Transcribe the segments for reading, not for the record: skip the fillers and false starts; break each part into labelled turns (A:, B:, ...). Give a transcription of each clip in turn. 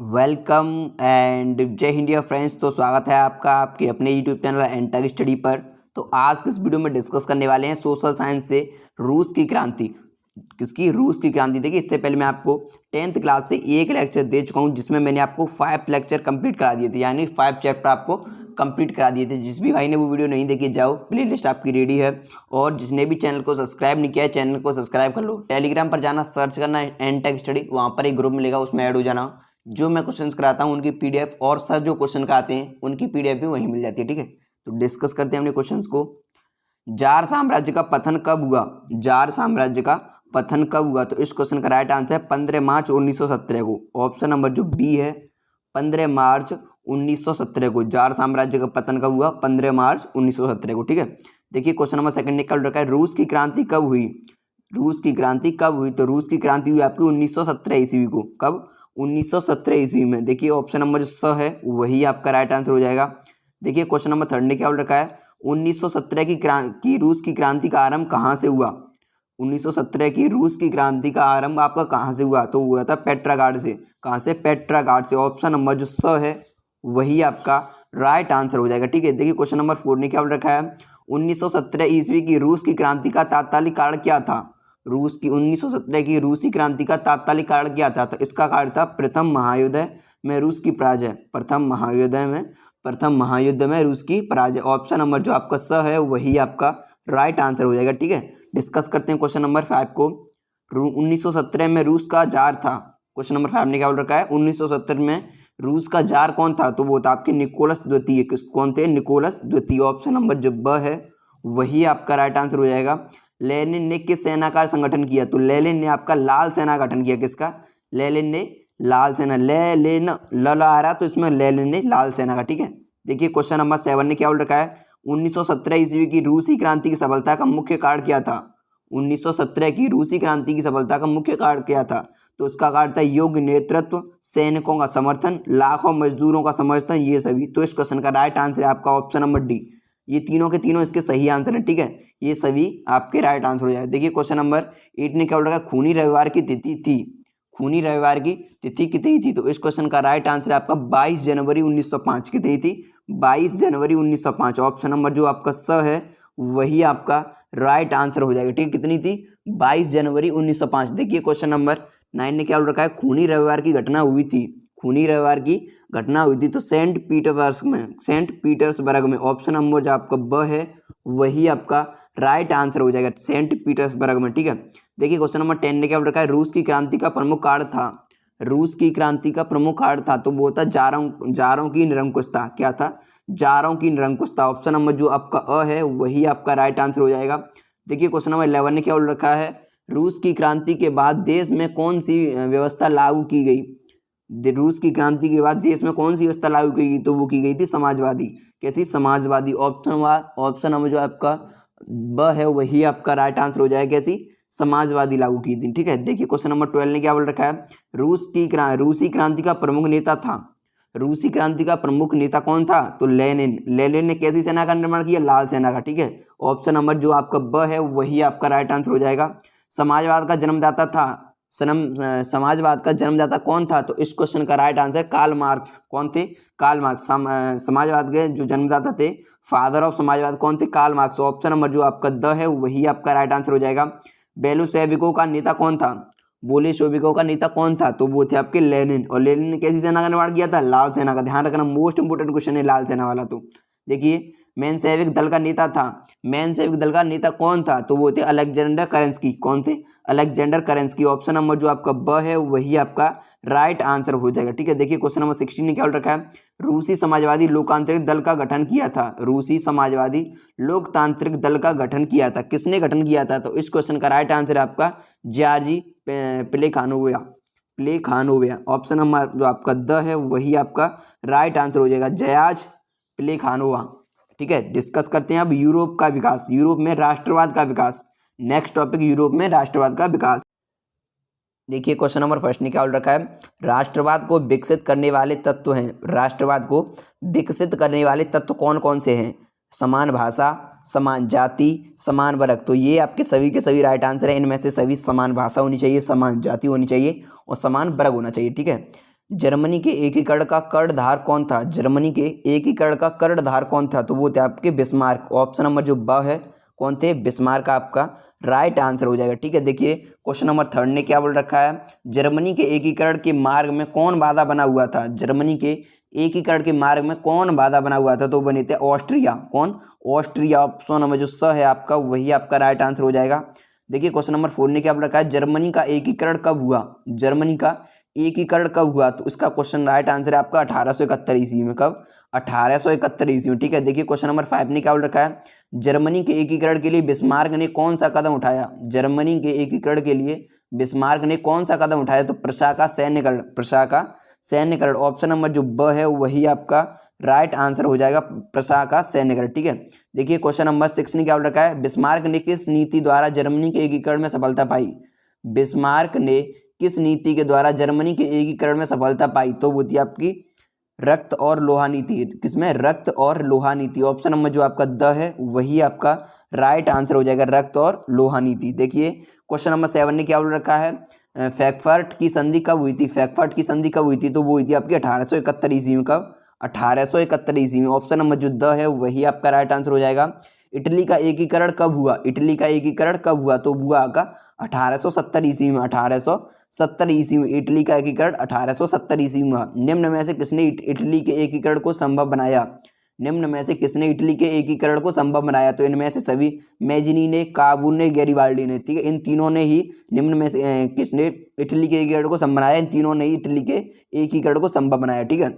A: Welcome and जय Hind dear friends. तो स्वागत है आपका आपके अपने यूट्यूब चैनल एंटर स्टडी पर। तो आज के इस वीडियो में डिस्कस करने वाले हैं सोशल साइंस से रूस की क्रांति। किसकी? रूस की क्रांति। देखिए, इससे पहले मैं आपको 10th क्लास से एक लेक्चर दे चुका हूं जिसमें मैंने आपको 5 लेक्चर कंप्लीट करा दिए थे, यानी 5 चैप्टर आपको कंप्लीट करा दिए थे। जिस भी भाई ने वो वीडियो नहीं देखी, जाओ, प्लेलिस्ट आपकी रेडी है। और जिसने भी चैनल को सब्सक्राइब नहीं किया है, चैनल को सब्सक्राइब कर लो। टेलीग्राम पर जाना, सर्च करना एंटेक स्टडी, वहाँ पर एक ग्रुप मिलेगा, उसमें ऐड हो जाना। जो मैं क्वेश्चंस कराता हूँ उनकी पीडीएफ और सर जो क्वेश्चन कराते हैं उनकी पीडीएफ भी वहीं मिल जाती है। ठीक है, तो डिस्कस करते हैं अपने क्वेश्चंस को। जार साम्राज्य का पतन कब हुआ? जार साम्राज्य का पतन कब हुआ? तो इस क्वेश्चन का राइट आंसर है 15 मार्च 1917 को। ऑप्शन नंबर जो बी है, 15 मार्च 1917 को जार साम्राज्य का पतन कब हुआ? 15 मार्च 1917 को। ठीक है, देखिए क्वेश्चन नंबर सेकंड निकल रखा है, रूस की क्रांति कब हुई? रूस की क्रांति कब हुई? तो रूस की क्रांति हुई आपकी 1917 ईस्वी को। कब? 1917 ईस्वी में। देखिए ऑप्शन नंबर जो स है वही आपका राइट आंसर हो जाएगा। देखिए क्वेश्चन नंबर थर्ड ने क्या बोल रखा है, 1917 की रूस की क्रांति का आरंभ कहाँ से हुआ? 1917 की रूस की क्रांति का आरंभ आपका कहाँ से हुआ? तो हुआ था पेट्रागार्ड से। कहाँ से? पेट्रागार्ड से। ऑप्शन नंबर जो स है वही आपका राइट आंसर हो जाएगा। ठीक है, देखिए क्वेश्चन नंबर 4 ने क्या बोल रखा है, 1917 ईस्वी की रूस की क्रांति का तात्कालिक कारण क्या था? रूस की 1917 की रूसी क्रांति का तात्कालिक कारण क्या था? तो इसका कारण था प्रथम महायुद्ध में रूस की पराजय। प्रथम महायुद्ध में रूस की पराजय। ऑप्शन नंबर जो आपका स है वही आपका राइट आंसर हो जाएगा। ठीक है, डिस्कस करते हैं क्वेश्चन नंबर 5 को। 1917 में रूस का जार था। क्वेश्चन नंबर 5 ने क्या बोल रखा है, 1917 में रूस का जार कौन था? तो वो था आपके निकोलस द्वितीय। कौन थे? निकोलस द्वितीय। ऑप्शन नंबर जो ब है वही आपका राइट आंसर हो जाएगा। लेनिन ने किस सेना का संगठन किया? तो लेनिन ने आपका लाल सेना का गठन किया। किसका? लेनिन ने लाल सेना। लेनिन ल आ रहा तो इसमें लेनिन ने लाल सेना का। ठीक है, देखिए क्वेश्चन नंबर 7 ने क्या बोल रखा है, 1917 ईस्वी की रूसी क्रांति की सफलता का मुख्य कारण क्या था? 1917 की रूसी क्रांति की सफलता का मुख्य कारण क्या था? तो उसका कारण था योग्य नेतृत्व, सैनिकों का समर्थन, लाखों मजदूरों का समर्थन, ये सभी। तो इस क्वेश्चन का राइट आंसर है आपका ऑप्शन नंबर डी। ये तीनों के तीनों इसके सही आंसर हैं। ठीक है, ये सभी आपके राइट आंसर हो जाए। देखिए क्वेश्चन नंबर 8 ने क्या बोल रखा है, खूनी रविवार की तिथि थी। खूनी रविवार की तिथि कितनी थी? तो इस क्वेश्चन का राइट आंसर है आपका 22 जनवरी 1905। कितनी थी? 22 जनवरी 1905। ऑप्शन नंबर जो आपका स है वही आपका राइट आंसर हो जाएगा। ठीक है, कितनी थी? 22 जनवरी 1905। देखिए क्वेश्चन नंबर 9 ने क्या बोल रखा है, खूनी रविवार की घटना हुई थी। खूनी रविवार की घटना हुई थी तो सेंट पीटर्सबर्ग में। ऑप्शन नंबर जो आपका ब है वही आपका राइट आंसर हो जाएगा, सेंट पीटर्सबर्ग में। ठीक है, देखिए क्वेश्चन नंबर 10 ने क्या बोल रखा है, रूस की क्रांति का प्रमुख कारण था। रूस की क्रांति का प्रमुख कारण था तो वो था जारों की निरंकुशता। क्या था? जारों की निरंकुशता। ऑप्शन नंबर जो आपका अ है वही आपका राइट आंसर हो जाएगा। देखिए क्वेश्चन नंबर 11 ने क्या बोल रखा है, रूस की क्रांति के बाद देश में कौन सी व्यवस्था लागू की गई? रूस की क्रांति के बाद देश में कौन सी व्यवस्था लागू की गई? तो वो की गई थी समाजवादी। कैसी? समाजवादी। ऑप्शन नंबर जो आपका ब है वही आपका राइट आंसर हो जाएगा। कैसी? समाजवादी लागू की थी। ठीक है, देखिए क्वेश्चन नंबर 12 ने क्या बोल रखा है, रूसी क्रांति का प्रमुख नेता था। रूसी क्रांति का प्रमुख नेता कौन था? तो लेनिन। लेनिन ने कैसी सेना का निर्माण किया? लाल सेना का। ठीक है, ऑप्शन नंबर जो आपका ब है वही आपका राइट आंसर हो जाएगा। समाजवाद का जन्मदाता था। समाजवाद का जन्मदाता कौन था? तो इस क्वेश्चन का राइट आंसर कार्ल मार्क्स। कौन थे? Karl Marx. समाजवाद के जो जन्मदाता थे, फादर ऑफ समाजवाद कौन थे? Karl marks. ऑप्शन नंबर जो आपका द है वही आपका राइट आंसर हो जाएगा। बेलूसेविकों का नेता कौन था? बोलिशेविकों का नेता कौन था? तो वो थे आपके लेनिन। और लेनिन ने कैसी सेना का निर्माण किया था? लाल सेना का। ध्यान रखना, मोस्ट इंपोर्टेंट क्वेश्चन है लाल सेना वाला। तो देखिए मेंशेविक दल का नेता था। मेंशेविक दल का नेता कौन था? तो वो थे अलेक्जेंडर करेंस्की। कौन थे? अलेक्जेंडर करेंस्की। ऑप्शन नंबर जो आपका ब है वही आपका राइट आंसर हो जाएगा। ठीक है, देखिए क्वेश्चन नंबर 16 ने क्या बोल रखा है, रूसी समाजवादी लोकतांत्रिक दल का गठन किया था। रूसी समाजवादी लोकतांत्रिक दल का गठन किया था। किसने गठन किया था? तो इस क्वेश्चन का राइट आंसर है आपका जॉर्जी प्लेखानोविया। ऑप्शन नंबर जो आपका द है वही आपका राइट आंसर हो जाएगा, जयाज प्लेखानोवा। ठीक है, डिस्कस करते हैं अब यूरोप का विकास, यूरोप में राष्ट्रवाद का विकास। नेक्स्ट टॉपिक यूरोप में राष्ट्रवाद का विकास। देखिए क्वेश्चन नंबर फर्स्ट ने क्या बोल रखा है, राष्ट्रवाद को विकसित करने वाले तत्व हैं। राष्ट्रवाद को विकसित करने वाले तत्व कौन कौन से हैं? समान भाषा, समान जाति, समान वर्ग। तो ये आपके सभी के सभी राइट आंसर है। इनमें से सभी समान भाषा होनी चाहिए, समान जाति होनी चाहिए और समान वर्ग होना चाहिए। ठीक है, जर्मनी के एकीकरण का कर्णधार कौन था? जर्मनी के एकीकरण का कर्णधार कौन था? तो वो थे आपके बिस्मार्क। ऑप्शन नंबर जो ब है कौन थे? बिस्मार्क आपका राइट आंसर हो जाएगा। ठीक है, देखिए क्वेश्चन नंबर 3 ने क्या बोल रखा है? जर्मनी के एकीकरण के मार्ग में कौन बाधा बना हुआ था? जर्मनी के एकीकरण के मार्ग में कौन बाधा बना हुआ था? तो बने थे ऑस्ट्रिया। कौन? ऑस्ट्रिया। ऑप्शन नंबर जो स है आपका वही आपका राइट आंसर हो जाएगा। देखिए क्वेश्चन नंबर 4 ने क्या बोल रखा है? जर्मनी का एकीकरण कब हुआ? जर्मनी का एकीकरण कब हुआ? तो इसका क्वेश्चन राइट आंसर है आपका 1871 ईस्वी में। कब? 1871 ईस्वी में। ठीक है, देखिए क्वेश्चन नंबर 5 ने क्या बोल रखा है? जर्मनी के एकीकरण के लिए बिस्मार्क ने कौन सा कदम उठाया? जर्मनी के एकीकरण के लिए बिस्मार्क ने कौन सा कदम उठाया? तो प्रशा का सैन्यकरण। प्रशा का सैन्यकरण। ऑप्शन नंबर जो ब है वही आपका राइट आंसर हो जाएगा, प्रशा का सैन्यकरण। ठीक है, देखिए क्वेश्चन नंबर 6 ने क्या बोल रखा है? बिस्मार्क ने किस नीति द्वारा जर्मनी के एकीकरण में सफलता पाई? बिस्मार्क ने किस नीति के द्वारा जर्मनी के एकीकरण में सफलता पाई? तो वो थी आपकी रक्त और लोहा नीति। किसमें? रक्त और लोहा नीति। ऑप्शन नंबर जो आपका द है वही आपका राइट आंसर हो जाएगा, रक्त और लोहा नीति। देखिए क्वेश्चन नंबर 7 ने क्या बोल रखा है? फ्रैंकफर्ट की संधि कब हुई थी? फ्रैंकफर्ट की संधि कब हुई थी? तो वो हुई थी आपकी 1871 ईस्वी में। कब? 1871 ईस्वी में। ऑप्शन नंबर जो द है वही आपका राइट आंसर हो जाएगा। इटली का एकीकरण कब हुआ? इटली का एकीकरण कब हुआ? तो हुआ आपका 1870 ईस्वी में। 1870 ईस्वी में इटली का एकीकरण 1870 ईस्वी में हुआ। निम्न में से किसने इटली के एकीकरण को संभव बनाया? निम्न में से किसने इटली के एकीकरण को संभव बनाया? तो इनमें से सभी मैजिनी ने, काबूल ने, गैरिबाल्डी ने। ठीक है, इन तीनों ने ही निम्न में से किसने इटली के एकीकरण को संभव बनाया? इन तीनों ने ही इटली के एकीकरण को संभव बनाया। ठीक है,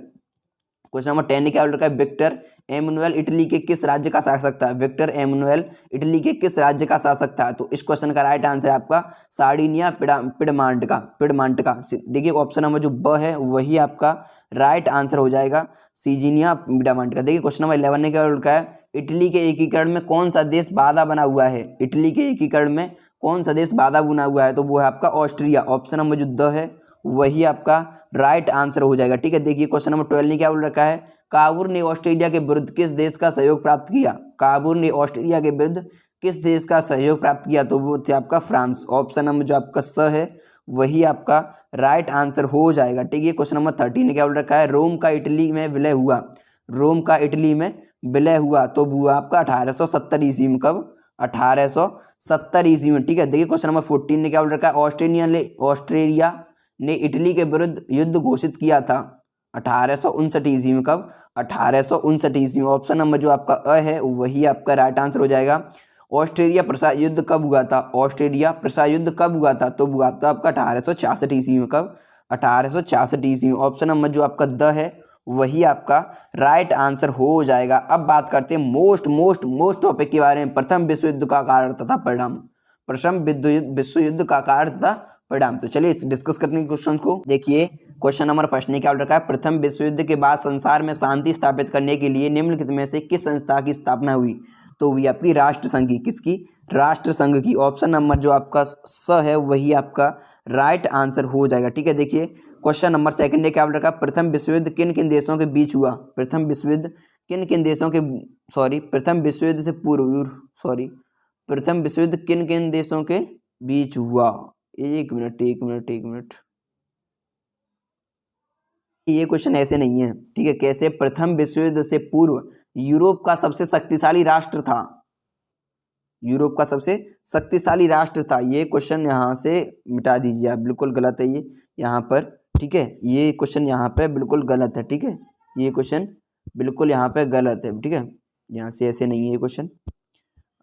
A: क्वेश्चन नंबर 10 ने क्या बोल रखा है? विक्टर एमनुएल इटली के किस राज्य का शासक था? विक्टर एमनुएल इटली के किस राज्य का शासक था? तो इस क्वेश्चन का राइट आंसर है आपका सार्डिनिया पिडमांट का। पिडमांट का। देखिए ऑप्शन नंबर जो ब है वही आपका राइट आंसर हो जाएगा, सीजिनिया पिडमांट का। देखिए क्वेश्चन नंबर 11 ने क्या बोल रखा है? इटली के एकीकरण में कौन सा देश बाधा बना हुआ है? इटली के एकीकरण में कौन सा देश बाधा बना हुआ है? तो वो है आपका ऑस्ट्रिया। ऑप्शन नंबर जो द है वही आपका राइट आंसर हो जाएगा। ठीक है, देखिए क्वेश्चन नंबर 12 ने क्या बोल रखा है? काबूल ने ऑस्ट्रेलिया के विरुद्ध किस देश का सहयोग प्राप्त किया? काबूल ने ऑस्ट्रेलिया के विरुद्ध किस देश का सहयोग प्राप्त किया? तो वो थे आपका फ्रांस। ऑप्शन नंबर जो आपका स है वही आपका राइट आंसर हो जाएगा। ठीक है, क्वेश्चन नंबर 13 ने क्या बोल रखा है? रोम का इटली में विलय हुआ। रोम का इटली में विलय हुआ तो हुआ आपका 1870 ईस्वी में। कब? 1870 ईस्वी में। ठीक है, देखिए क्वेश्चन नंबर 14 ने क्या बोल रखा है? ऑस्ट्रेलिया ने इटली के विरुद्ध युद्ध घोषित किया था 1859 ईस्वी में। कब? 1859 ईस्वी में। ऑप्शन नंबर जो आपका अ है वही आपका राइट आंसर हो जाएगा। ऑस्ट्रेलिया प्रसा युद्ध कब हुआ था? ऑस्ट्रेलिया प्रसा युद्ध कब हुआ था? तो हुआ था आपका 1866 ईस्वी में। कब? 1866 ईस्वी में। ऑप्शन नंबर जो आपका द है वही आपका राइट आंसर हो जाएगा। अब बात करते हैं मोस्ट टॉपिक के बारे में, प्रथम विश्व युद्ध का कारण तथा परिणाम। प्रथम विश्व युद्ध का कारण तथा परिणाम। तो चलिए डिस्कस करते हैं क्वेश्चन को। देखिए क्वेश्चन नंबर फर्स्ट ने क्या रखा है? प्रथम विश्व युद्ध के बाद संसार में शांति स्थापित करने के लिए निम्नलिखित में से किस संस्था की स्थापना हुई? तो हुई आपकी राष्ट्र संघ की। किसकी? राष्ट्र संघ की। ऑप्शन नंबर जो आपका स है वही आपका राइट आंसर हो जाएगा। ठीक है, देखिए क्वेश्चन नंबर सेकंड ने क्या रखा? प्रथम विश्व युद्ध किन किन देशों के बीच हुआ? प्रथम विश्व युद्ध किन किन देशों के प्रथम विश्व युद्ध से पूर्व प्रथम विश्व युद्ध किन किन देशों के बीच हुआ? एक मिनट। ये क्वेश्चन ऐसे नहीं है। ठीक है, कैसे? प्रथम विश्व युद्ध से पूर्व यूरोप का सबसे शक्तिशाली राष्ट्र था। यूरोप का सबसे शक्तिशाली राष्ट्र था। ये क्वेश्चन यहाँ से मिटा दीजिए आप, बिल्कुल गलत है ये यहाँ पर। ठीक है, ये क्वेश्चन यहाँ पे बिल्कुल गलत है। ठीक है, ये क्वेश्चन बिल्कुल यहाँ पे गलत है। ठीक है, यहाँ से ऐसे नहीं है ये क्वेश्चन।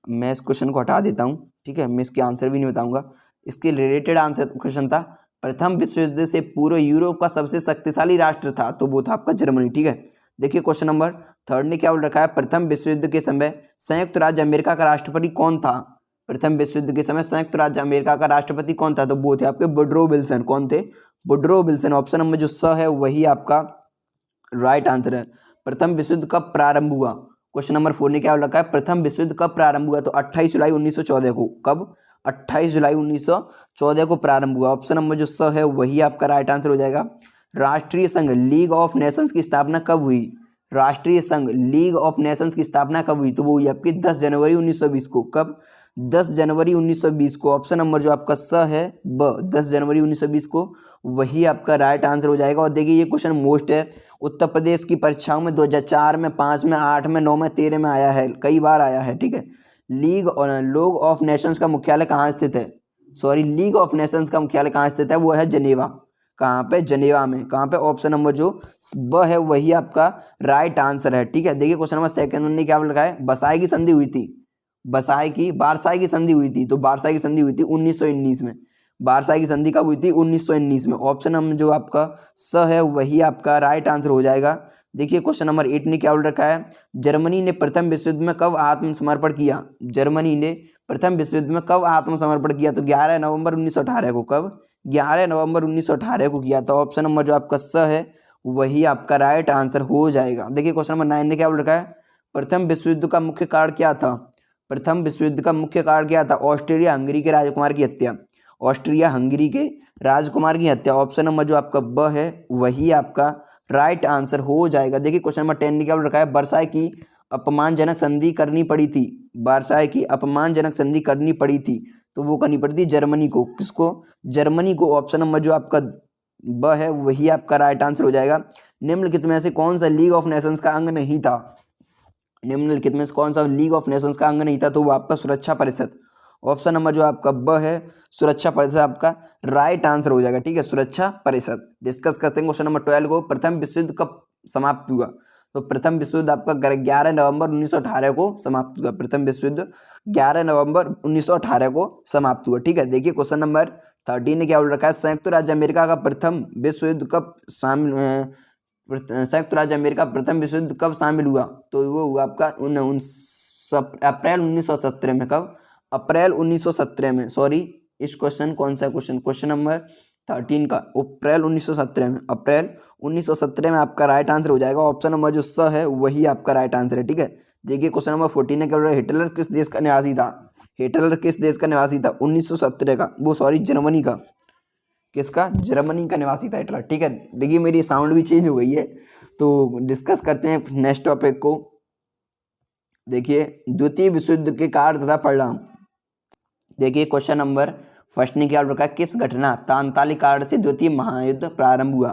A: मैं इस क्वेश्चन को हटा देता हूँ। ठीक है, मैं इसके आंसर भी नहीं बताऊँगा। इसके रिलेटेड आंसर क्वेश्चन था प्रथम विश्व युद्ध से पूर्व यूरोप का सबसे शक्तिशाली राष्ट्र था, तो वो था आपका जर्मनी। ठीक है, देखिए क्वेश्चन नंबर थर्ड ने क्या बोल रखा है? प्रथम विश्व युद्ध के समय संयुक्त राज्य अमेरिका का राष्ट्रपति कौन था? प्रथम विश्व युद्ध के समय संयुक्त राज्य अमेरिका का राष्ट्रपति कौन था? तो वो थे आपके वुडरो विल्सन। कौन थे? Woodrow Wilson. ऑप्शन नंबर जो स है वही आपका राइट आंसर है। प्रथम विश्व युद्ध कब प्रारंभ हुआ? क्वेश्चन नंबर 4 ने क्या बोल रखा है? प्रथम विश्व युद्ध कब प्रारंभ हुआ? तो 28 जुलाई 1914 को। कब? 28 जुलाई 1914 को प्रारंभ हुआ। ऑप्शन नंबर जो स है वही आपका राइट आंसर हो जाएगा। राष्ट्रीय संघ लीग ऑफ नेशंस की स्थापना कब हुई? राष्ट्रीय संघ लीग ऑफ नेशंस की स्थापना कब हुई? तो वो हुई आपकी 10 जनवरी 1920 को। कब? 10 जनवरी 1920 को। ऑप्शन नंबर जो आपका स है ब, 10 जनवरी 1920 को, वही आपका राइट आंसर हो जाएगा। और देखिए ये क्वेश्चन मोस्ट है, उत्तर प्रदेश की परीक्षाओं में 2004 में, 5 में, 8 में, 9 में, 13 में आया है, कई बार आया है। ठीक है, लीग ऑफ नेशंस का मुख्यालय कहाँ स्थित है? सॉरी, लीग ऑफ नेशंस का मुख्यालय कहाँ स्थित है? वो है जनेवा। कहाँ पे? जनेवा में। कहाँ पे? ऑप्शन नंबर जो ब है वही आपका राइट आंसर है। ठीक है, देखिए क्वेश्चन नंबर सेकंड ने क्या लगा है? बसाई की संधि हुई थी, बारसाई की संधि हुई थी, तो बारसाई की संधि हुई थी 1919 में। बारसाई की संधि कब हुई थी? 1919 में। ऑप्शन नंबर जो आपका स है वही आपका राइट आंसर हो जाएगा। देखिए क्वेश्चन नंबर 8 ने क्या बोल रखा है? जर्मनी ने प्रथम विश्व युद्ध में कब आत्मसमर्पण किया? जर्मनी ने प्रथम विश्व युद्ध में कब आत्मसमर्पण किया? तो 11 नवंबर 1918 को। कब? 11 नवंबर 1918 को किया था। ऑप्शन नंबर जो आपका स है वही आपका राइट आंसर हो जाएगा। देखिए क्वेश्चन नंबर 9 ने क्या बोल रखा है? प्रथम विश्व युद्ध का मुख्य कारण क्या था? प्रथम विश्व युद्ध का मुख्य कारण क्या था? ऑस्ट्रिया हंगरी के राजकुमार की हत्या। ऑस्ट्रिया हंगरी के राजकुमार की हत्या। ऑप्शन नंबर जो आपका ब है वही आपका राइट आंसर हो जाएगा। देखिए क्वेश्चन नंबर 10 ने क्या बोल रखा है? वर्साई की अपमानजनक संधि करनी पड़ी थी। वर्साई की अपमानजनक संधि करनी पड़ी थी, तो वो करनी पड़ी थी जर्मनी को। किसको? जर्मनी को। ऑप्शन नंबर जो आपका ब है वही आपका राइट आंसर हो जाएगा। निम्नलिखित में से कौन सा लीग ऑफ नेशंस का अंग नहीं था? निम्नलिखित में से कौन सा लीग ऑफ नेशंस का अंग नहीं था? तो वो आपका सुरक्षा परिषद। ऑप्शन नंबर जो आपका ब है सुरक्षा परिषद आपका राइट आंसर हो जाएगा। ठीक है, सुरक्षा परिषद। डिस्कस करते हैं क्वेश्चन नंबर 12 को। प्रथम विश्व युद्ध कब समाप्त हुआ? तो प्रथम विश्व युद्ध आपका 11 नवंबर 1918 को समाप्त हुआ। प्रथम विश्व युद्ध 11 नवंबर 1918 को समाप्त हुआ। ठीक है, देखिए क्वेश्चन नंबर 13 ने क्या बोल रखा है? संयुक्त राज्य अमेरिका का प्रथम विश्व युद्ध कब शामिल संयुक्त राज्य अमेरिका प्रथम विश्व युद्ध कब शामिल हुआ? तो वो हुआ आपका अप्रैल 1917 में। कब? अप्रैल 1917 में। सॉरी, इस क्वेश्चन कौन सा क्वेश्चन? क्वेश्चन नंबर 13 का अप्रैल 1917 में। अप्रैल 1917 में आपका राइट आंसर हो जाएगा। ऑप्शन नंबर जो स है वही आपका राइट आंसर है। ठीक है, देखिए क्वेश्चन नंबर 14 क्या बोल रहा है? हिटलर किस देश का निवासी था? हिटलर किस देश का निवासी था? 1917 का, वो सॉरी जर्मनी का। किसका? जर्मनी का निवासी था हिटलर। ठीक है, देखिए मेरी साउंड भी चेंज हो गई है, तो डिस्कस करते हैं नेक्स्ट टॉपिक को। देखिए द्वितीय विश्व युद्ध के कारण तथा परिणाम। देखिए क्वेश्चन नंबर फर्स्ट ने क्या रखा है? किस घटना तांत्रिक कारण से द्वितीय महायुद्ध प्रारंभ हुआ?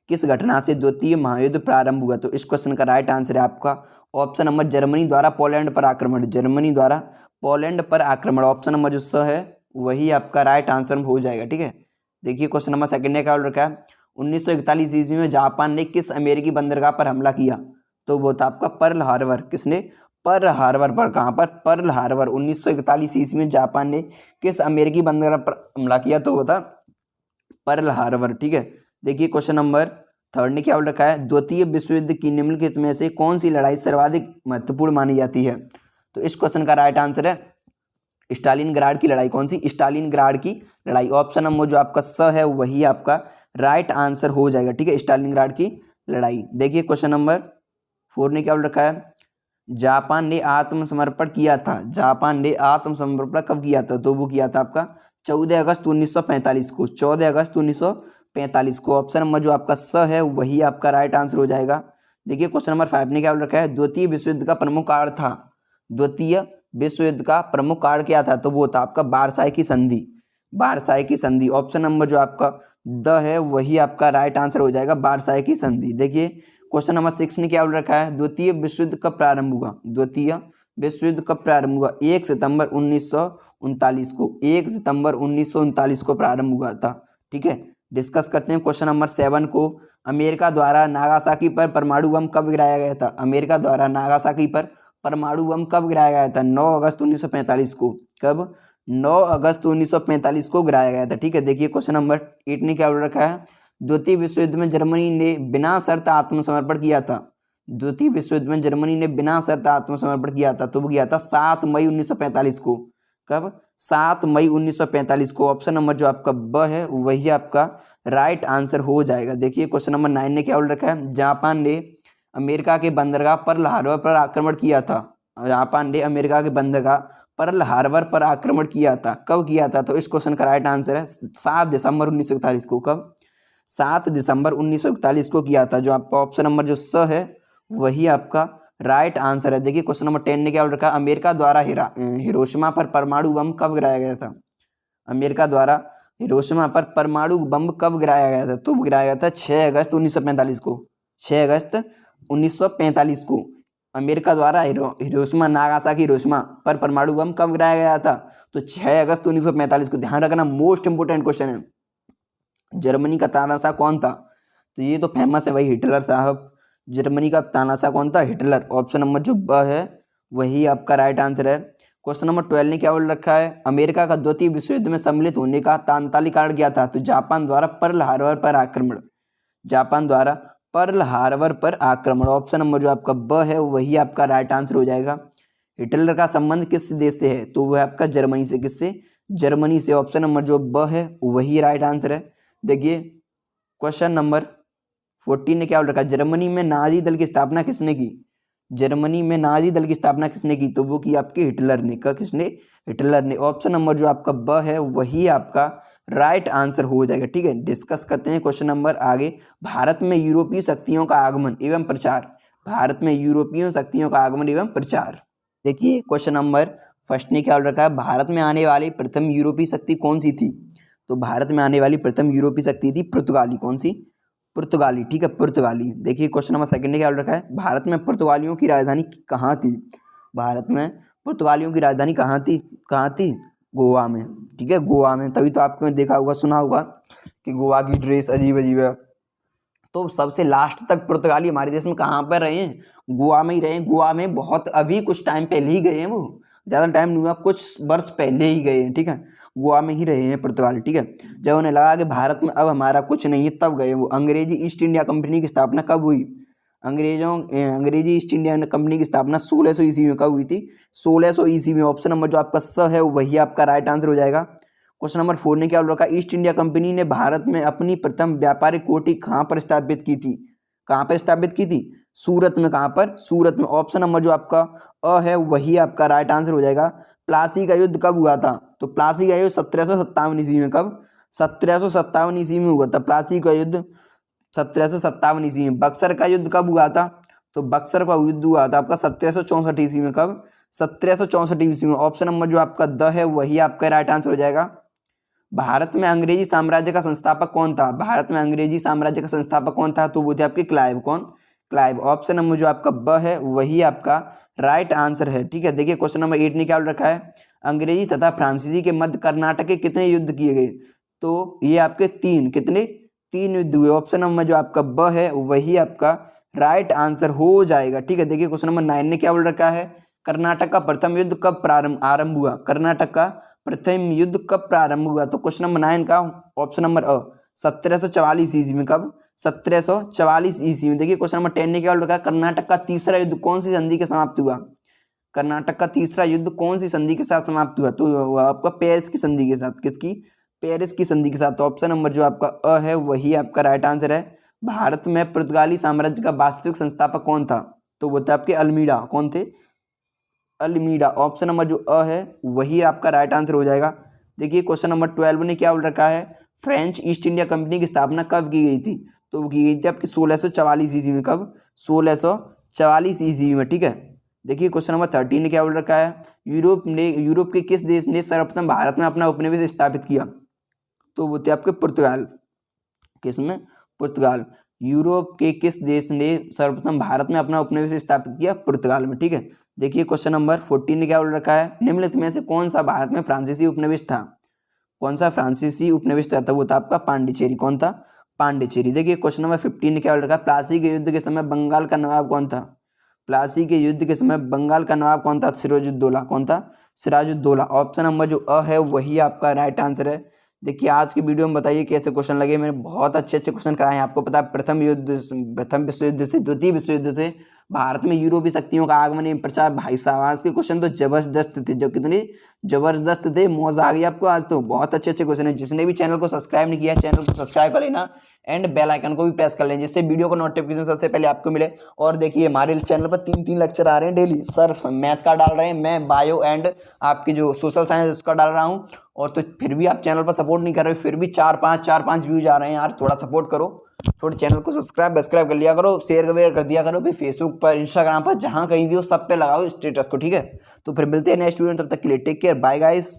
A: किस घटना से द्वितीय महायुद्ध प्रारंभ हुआ? तो इस क्वेश्चन का राइट आंसर है आपका ऑप्शन नंबर जर्मनी द्वारा पोलैंड पर आक्रमण। जर्मनी द्वारा पोलैंड पर आक्रमण। ऑप्शन नंबर जो स है वही आपका राइट आंसर हो जाएगा। ठीक है, देखिए क्वेश्चन नंबर सेकंड ने क्या रखा है? 1941 ईस्वी में जापान ने किस अमेरिकी बंदरगाह पर हमला किया? तो वो था आपका पर्ल हार्बर। किसने? पर्ल हार्बर पर। कहाँ पर? Pearl Harbor. 1941 ईस्वी में जापान ने किस अमेरिकी बंदरगाह पर हमला किया? तो वो था पर्ल हार्बर। ठीक है, देखिए क्वेश्चन नंबर थर्ड ने क्या बोल रखा है? द्वितीय विश्व युद्ध की निम्नलिखित में से कौन सी लड़ाई सर्वाधिक महत्वपूर्ण मानी जाती है? तो इस क्वेश्चन का राइट आंसर है स्टालिनग्राड की लड़ाई। कौन सी? स्टालिनग्राड की लड़ाई। ऑप्शन नंबर जो आपका स है वही आपका राइट आंसर हो जाएगा। ठीक है, स्टालिनग्राड की लड़ाई। देखिए क्वेश्चन नंबर 4 ने क्या बोल रखा है? जापान ने आत्मसमर्पण किया था। जापान ने आत्मसमर्पण कब किया था? तो वो किया था आपका 14 अगस्त 1945 को। 14 अगस्त 1945 को। ऑप्शन नंबर जो आपका स है वही आपका राइट आंसर हो जाएगा। देखिए क्वेश्चन नंबर 5 ने क्या बोल रखा है? द्वितीय विश्व युद्ध का प्रमुख कारण था। द्वितीय विश्व युद्ध का प्रमुख कारण क्या था? तो वो था आपका वारसाई की संधि। वारसाई की संधि। ऑप्शन नंबर जो आपका द है वही आपका राइट आंसर हो जाएगा, वारसाई की संधि। देखिए क्वेश्चन नंबर 6 ने क्या बोल रखा है? द्वितीय विश्व युद्ध कब प्रारंभ हुआ? द्वितीय विश्व युद्ध कब प्रारंभ हुआ? 1 सितंबर 1939 को। 1 सितंबर 1939 को प्रारंभ हुआ था। ठीक है, डिस्कस करते हैं क्वेश्चन नंबर 7 को। अमेरिका द्वारा नागासाकी पर परमाणु बम कब गिराया गया था? अमेरिका द्वारा नागासाकी पर परमाणु बम कब गिराया गया था? 9 अगस्त 1945 को। कब? 9 अगस्त 1945 को गिराया गया था। ठीक है, देखिए क्वेश्चन नंबर 8 ने क्या बोल रखा है? द्वितीय विश्व युद्ध में जर्मनी ने बिना शर्त आत्मसमर्पण किया था। द्वितीय विश्व युद्ध में जर्मनी ने बिना शर्त आत्मसमर्पण किया था, तो वो किया था 7 मई 1945 को। कब? 7 मई 1945 को। ऑप्शन नंबर जो आपका ब है वही आपका राइट आंसर हो जाएगा। देखिए क्वेश्चन नंबर 9 ने क्या बोल रखा है? जापान ने अमेरिका के बंदरगाह पर्ल हार्बर पर आक्रमण किया था। जापान ने अमेरिका के बंदरगाह पर्ल हार्बर पर आक्रमण किया था। कब किया था? तो इस क्वेश्चन का राइट आंसर है 7 दिसंबर 1941 को। कब? 7 दिसंबर 1941 को किया था। जो आपका ऑप्शन नंबर जो स है वही आपका राइट आंसर है। देखिए क्वेश्चन नंबर 10 ने क्या बोल रखा है, अमेरिका द्वारा हिरोशिमा पर परमाणु बम कब गिराया गया था। अमेरिका द्वारा हिरोशिमा पर परमाणु बम कब गिराया गया था, तो गिराया गया था 6 अगस्त 1945 को। 6 अगस्त 1945 को अमेरिका द्वारा हिरोशिमा नागासाकी हिरोशिमा पर परमाणु बम कब गिराया गया था, तो 6 अगस्त 1945 को। ध्यान रखना, मोस्ट इंपोर्टेंट क्वेश्चन है। जर्मनी का तानाशाह कौन था, तो ये तो फेमस है भाई, हिटलर साहब। जर्मनी का तानाशाह कौन था, हिटलर। ऑप्शन नंबर जो ब है वही आपका राइट आंसर है। क्वेश्चन नंबर 12 ने क्या बोल रखा है, अमेरिका का द्वितीय विश्व युद्ध में सम्मिलित होने का तात्कालिक कारण क्या था, तो जापान द्वारा पर्ल हार्बर पर आक्रमण। जापान द्वारा पर्ल हार्बर पर आक्रमण। ऑप्शन नंबर जो आपका ब है वही आपका राइट आंसर हो जाएगा। हिटलर का संबंध किस देश से है, तो वह आपका जर्मनी से। किससे, जर्मनी से। ऑप्शन नंबर जो ब है वही राइट आंसर है। देखिए क्वेश्चन नंबर 14 ने क्या बोल रखा है, जर्मनी में नाजी दल की स्थापना किसने की। जर्मनी में नाजी दल की स्थापना किसने की, तो वो की आपके हिटलर ने। किसने, हिटलर ने। ऑप्शन नंबर जो आपका ब है वही आपका राइट आंसर हो जाएगा। ठीक है, डिस्कस करते हैं क्वेश्चन नंबर आगे। भारत में यूरोपीय शक्तियों का आगमन एवं प्रचार। भारत में यूरोपीय शक्तियों का आगमन एवं प्रचार। देखिए क्वेश्चन नंबर फर्स्ट ने क्या बोल रखा है, भारत में आने वाली प्रथम यूरोपीय शक्ति कौन सी थी, तो भारत में आने वाली प्रथम यूरोपीय शक्ति थी पुर्तगाली। कौन सी, पुर्तगाली। ठीक है, पुर्तगाली। देखिए क्वेश्चन नंबर सेकंड ने क्या बोल रखा है, भारत में पुर्तगालियों की राजधानी कहाँ थी। भारत में पुर्तगालियों की राजधानी कहाँ थी, कहाँ थी, गोवा में। ठीक है, गोवा में। तभी तो आपको देखा होगा, सुना होगा कि गोवा की ड्रेस अजीब अजीब है। तो सबसे लास्ट तक पुर्तगाली हमारे देश में कहाँ पर रहे हैं, गोवा में ही रहे हैं। गोवा में बहुत अभी कुछ टाइम पहले ही गए हैं, वो ज़्यादा टाइम नहीं हुआ, कुछ वर्ष पहले ही गए हैं। ठीक है, गोवा में ही रहे हैं पुर्तगाल। ठीक है, जब उन्हें लगा कि भारत में अब हमारा कुछ नहीं है तब गए वो। अंग्रेजी ईस्ट इंडिया कंपनी की स्थापना कब हुई, अंग्रेजी ईस्ट इंडिया कंपनी की स्थापना 1600 ईस्वी में कब हुई थी, 1600 ईस्वी में। ऑप्शन नंबर जो आपका स है वही आपका राइट आंसर हो जाएगा। क्वेश्चन नंबर 4 ने क्या बोल रखा, ईस्ट इंडिया कंपनी ने भारत में अपनी प्रथम व्यापारिक कोठी कहाँ पर स्थापित की थी। कहाँ पर स्थापित की थी, सूरत में। कहाँ पर, सूरत में। ऑप्शन नंबर जो आपका अ है वही आपका राइट आंसर हो जाएगा। प्लासी का युद्ध कब हुआ था, तो प्लासी का युद्ध 1757 ईस्वी में। कब, 1757 ईस्वी में हुआ था प्लासी का युद्ध, 1757 ईस्वी में। बक्सर का युद्ध कब हुआ था, तो बक्सर का युद्ध हुआ था आपका 1764 ईस्वी में। कब, 1764 ईस्वी में। ऑप्शन नंबर जो आपका द है वही आपका राइट आंसर हो जाएगा। भारत में अंग्रेजी साम्राज्य का संस्थापक कौन था, भारत में अंग्रेजी साम्राज्य का संस्थापक कौन था, तो वो थे आपके क्लाइव। कौन, क्लाइव। ऑप्शन नंबर जो आपका ब है वही आपका राइट आंसर है। ठीक है, देखिए क्वेश्चन नंबर 8 ने क्या रखा है, अंग्रेजी तथा फ्रांसीसी के मध्य कर्नाटक के कितने युद्ध किए गए, तो ये आपके तीन युद्ध हुए। ऑप्शन नंबर जो आपका ब है वही आपका राइट आंसर हो जाएगा। ठीक है, देखिए क्वेश्चन नंबर 9 ने क्या बोल रखा है, कर्नाटक का प्रथम युद्ध कब आरंभ हुआ, कर्नाटक का प्रथम युद्ध कब प्रारंभ हुआ, तो क्वेश्चन नंबर 9 का ऑप्शन नंबर अ 1744 ईस्वी में। कब, 1744 ईस्वी में। देखिए क्वेश्चन नंबर 10 ने क्या बोल रखा है, कर्नाटक का तीसरा युद्ध कौन सी संधि के समाप्त हुआ, कर्नाटक का तीसरा युद्ध कौन सी संधि के साथ समाप्त हुआ, तो आपका पेरिस की संधि के साथ। किसकी, पेरिस की संधि के साथ। ऑप्शन नंबर जो आपका अ है वही आपका राइट आंसर है। भारत में पुर्तगाली साम्राज्य का वास्तविक संस्थापक कौन था, तो वो थे आपके अल्मीडा। कौन थे, अल्मीडा। ऑप्शन नंबर जो अ है वही आपका राइट आंसर हो जाएगा। देखिए क्वेश्चन नंबर 12 ने क्या बोल रखा है, फ्रेंच ईस्ट इंडिया कंपनी की स्थापना कब की गई थी, तो वो की गई थी आपकी 1644 ईस्वी में। कब, 1644 ईस्वी में। ठीक है, देखिए क्वेश्चन नंबर 13 ने क्या बोल रखा है, यूरोप के किस देश ने सर्वप्रथम भारत में अपना उपनिवेश स्थापित किया, तो वो थे आपके पुर्तगाल। किसमें, पुर्तगाल। यूरोप के किस देश ने सर्वप्रथम भारत में अपना उपनिवेश स्थापित किया, पुर्तगाल में। ठीक है, देखिए क्वेश्चन नंबर 14 ने क्या बोल रखा है, निम्नलिखित में से कौन सा भारत में फ्रांसीसी उपनिवेश था, कौन सा फ्रांसीसी उपनिवेश था, वो था आपका पांडिचेरी। कौन था, पांडिचेरी। देखिए क्वेश्चन नंबर 15 ने क्या बोल रखा है, प्लासी के युद्ध के समय बंगाल का नवाब कौन था, प्लासी के युद्ध के समय बंगाल का नवाब कौन था, सिराजुद्दौला। कौन था, सिराजुद्दौला। ऑप्शन नंबर जो अ है वही आपका राइट आंसर है। देखिए आज की वीडियो में बताइए कैसे क्वेश्चन लगे, मैंने बहुत अच्छे क्वेश्चन कराए हैं। आपको पता है प्रथम विश्व युद्ध से द्वितीय विश्व युद्ध से भारत में यूरोपीय शक्तियों का आगमन एवं प्रचार। भाई साहब आज के क्वेश्चन तो जबरदस्त थे, जो कितने जबरदस्त थे, मौजा आ गई आपको आज तो। बहुत अच्छे क्वेश्चन है। जिसने भी चैनल को सब्सक्राइब नहीं किया चैनल को सब्सक्राइब कर लेना एंड बेल आइकन को भी प्रेस कर लें, जिससे वीडियो का नोटिफिकेशन सबसे पहले आपको मिले। और देखिए हमारे चैनल पर 3 लेक्चर आ रहे हैं डेली। सर मैथ का डाल रहे हैं, मैं बायो एंड आपकी जो सोशल साइंस उसका डाल रहा हूँ। और तो फिर भी आप चैनल पर सपोर्ट नहीं कर रहे हो, फिर भी 4-5 व्यूज आ रहे हैं यार, थोड़ा सपोर्ट करो। थोड़े चैनल को सब्सक्राइब कर लिया करो, शेयर वेयर कर दिया करो भी, फेसबुक पर, इंस्टाग्राम पर, जहाँ कहीं भी हो सब पे लगाओ स्टेटस को, ठीक है। तो फिर मिलते हैं नेक्स्ट वीडियो में, तब तक के लिए टेक केयर, बाय गाइस।